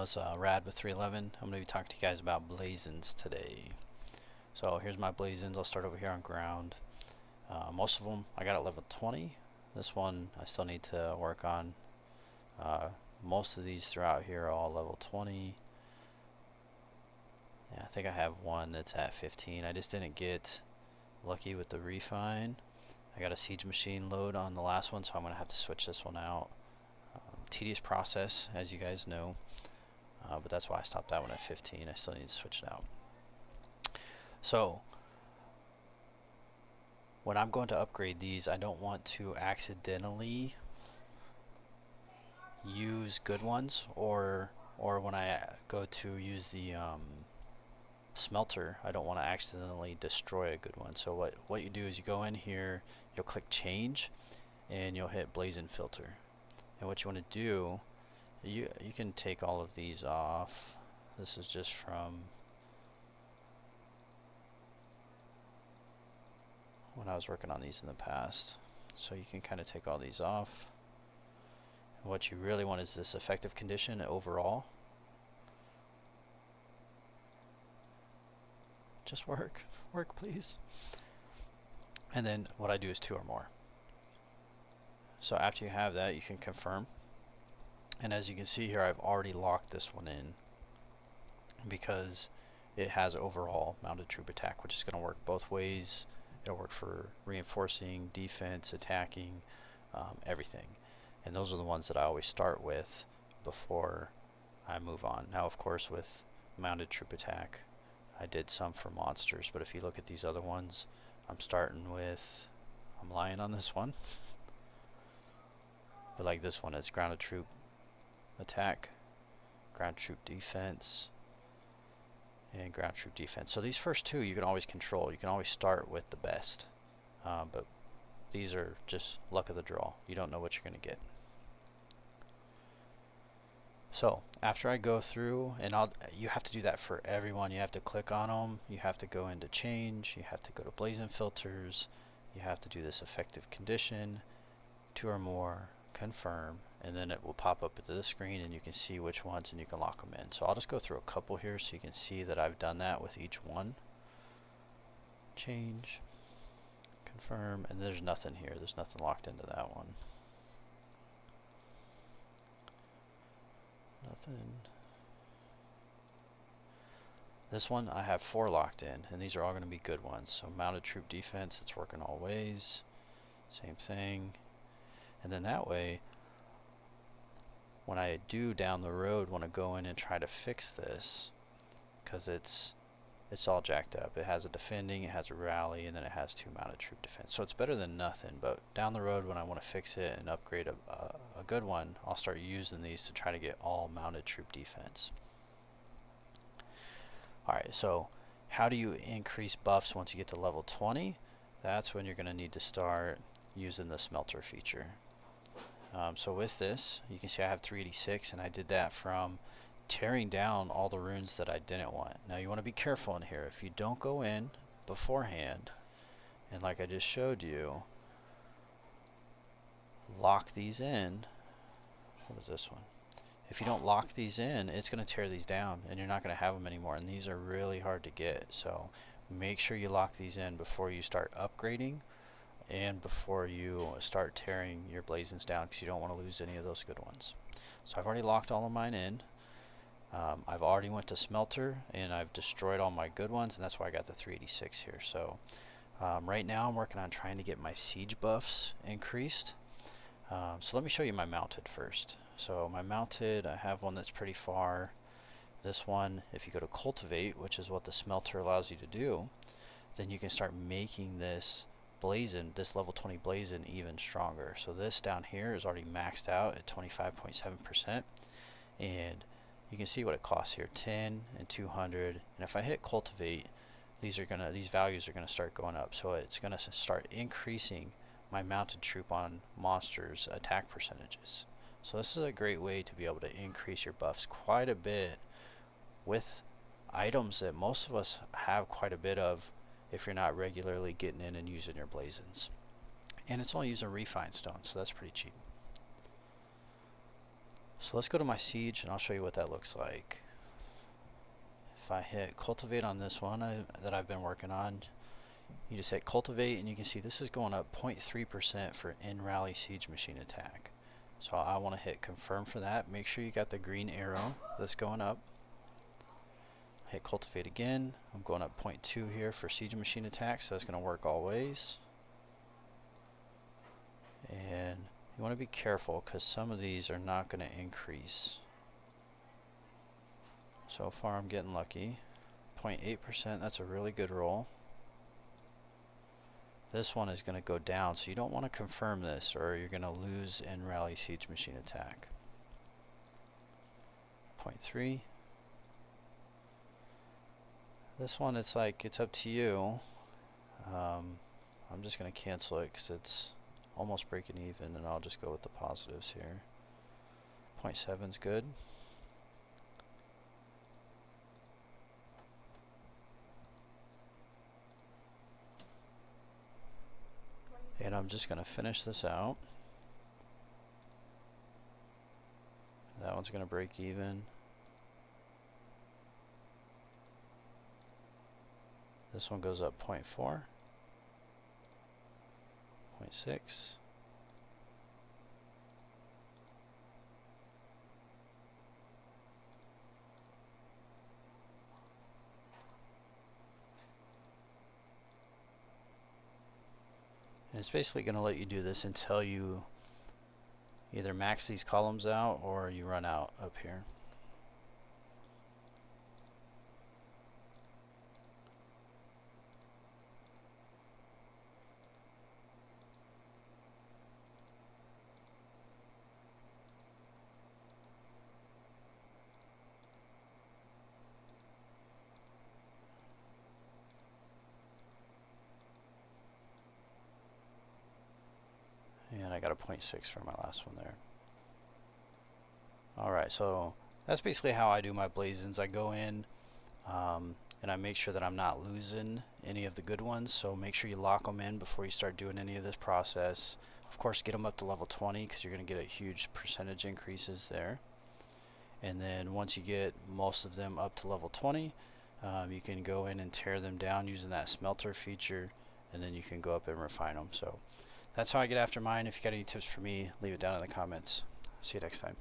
It's Rad with 311. I'm going to be talking to you guys about Blazons today. So here's my Blazons. I'll start over here on ground. Most of them I got at level 20. This one I still need to work on. Most of these throughout here are all level 20. Yeah, I think I have one that's at 15. I just didn't get lucky with the refine. I got a siege machine load on the last one, so I'm going to have to switch this one out. Tedious process, as you guys know, but that's why I stopped that one at 15. I still need to switch it out. So when I'm going to upgrade these, I don't want to accidentally use good ones, or when I go to use the smelter, I don't want to accidentally destroy a good one. So what you do is you go in here, you'll click change, and you'll hit Blazon filter. And what you want to do, you can take all of these off. This is just from when I was working on these in the past. So you can kind of take all these off. And what you really want is this effective condition overall. Just work please. And then what I do is 2 or more. So after you have that, you can confirm. And as you can see here, I've already locked this one in because it has overall mounted troop attack, which is going to work both ways. It'll work for reinforcing, defense, attacking, everything. And those are the ones that I always start with before I move on. Now, of course, with mounted troop attack, I did some for monsters, but if you look at these other ones, I'm starting with, I'm lying on this one. But like this one, it's grounded troop attack, ground troop defense, and ground troop defense. So these first 2 you can always control. You can always start with the best. But these are just luck of the draw. You don't know what you're going to get. So after I go through, and you have to do that for everyone. You have to click on them. You have to go into change. You have to go to Blazon filters. You have to do this effective condition, 2 or more, confirm, and then it will pop up at this screen and you can see which ones and you can lock them in. So I'll just go through a couple here so you can see that I've done that with each one. Change, confirm, and there's nothing here. There's nothing locked into that one. Nothing. This one I have 4 locked in, and these are all going to be good ones. So mounted troop defense, it's working all ways. Same thing. And then that way, when I do down the road want to go in and try to fix this, because it's all jacked up. It has a defending, it has a rally, and then it has 2 mounted troop defense. So it's better than nothing, but down the road when I want to fix it and upgrade a good one, I'll start using these to try to get all mounted troop defense. Alright, so how do you increase buffs once you get to level 20? That's when you're going to need to start using the smelter feature. So with this, you can see I have 386, and I did that from tearing down all the runes that I didn't want. Now you want to be careful in here. If you don't go in beforehand, and like I just showed you, lock these in. What is this one? If you don't lock these in, it's going to tear these down, and you're not going to have them anymore, and these are really hard to get. So make sure you lock these in before you start upgrading and before you start tearing your Blazons down, because you don't want to lose any of those good ones. So I've already locked all of mine in. I've already went to smelter and I've destroyed all my good ones, and that's why I got the 386 here. So right now I'm working on trying to get my siege buffs increased. So let me show you my mounted first. So my mounted, I have one that's pretty far. This one, if you go to cultivate, which is what the smelter allows you to do, then you can start making this Blazon, this level 20 Blazon, even stronger. So this down here is already maxed out at 25.7%, and you can see what it costs here, 10 and 200. And if I hit cultivate, these values are gonna start going up. So it's gonna start increasing my mounted troop on monsters attack percentages. So this is a great way to be able to increase your buffs quite a bit with items that most of us have quite a bit of if you're not regularly getting in and using your Blazons. And it's only using refined stone, so that's pretty cheap. So let's go to my siege and I'll show you what that looks like. If I hit cultivate on this one that I've been working on, you just hit cultivate and you can see this is going up 0.3% for in rally siege machine attack. So I want to hit confirm for that. Make sure you got the green arrow that's going up. Hit cultivate again. I'm going up 0.2 here for siege machine attack, so that's going to work always. And you want to be careful because some of these are not going to increase. So far I'm getting lucky. 0.8%, that's a really good roll. This one is going to go down, so you don't want to confirm this or you're going to lose in rally siege machine attack. 0.3. This one, it's like, it's up to you. I'm just going to cancel it because it's almost breaking even, and I'll just go with the positives here. 0.7 is good. And I'm just going to finish this out. That one's going to break even. This one goes up 0.4, 0.6. And it's basically going to let you do this until you either max these columns out or you run out up here. And I got a 0.6 for my last one there. Alright, so that's basically how I do my Blazons. I go in and I make sure that I'm not losing any of the good ones, so make sure you lock them in before you start doing any of this process. Of course, get them up to level 20 because you're going to get a huge percentage increases there. And then once you get most of them up to level 20, you can go in and tear them down using that smelter feature, and then you can go up and refine them. So that's how I get after mine. If you got any tips for me, leave it down in the comments. See you next time.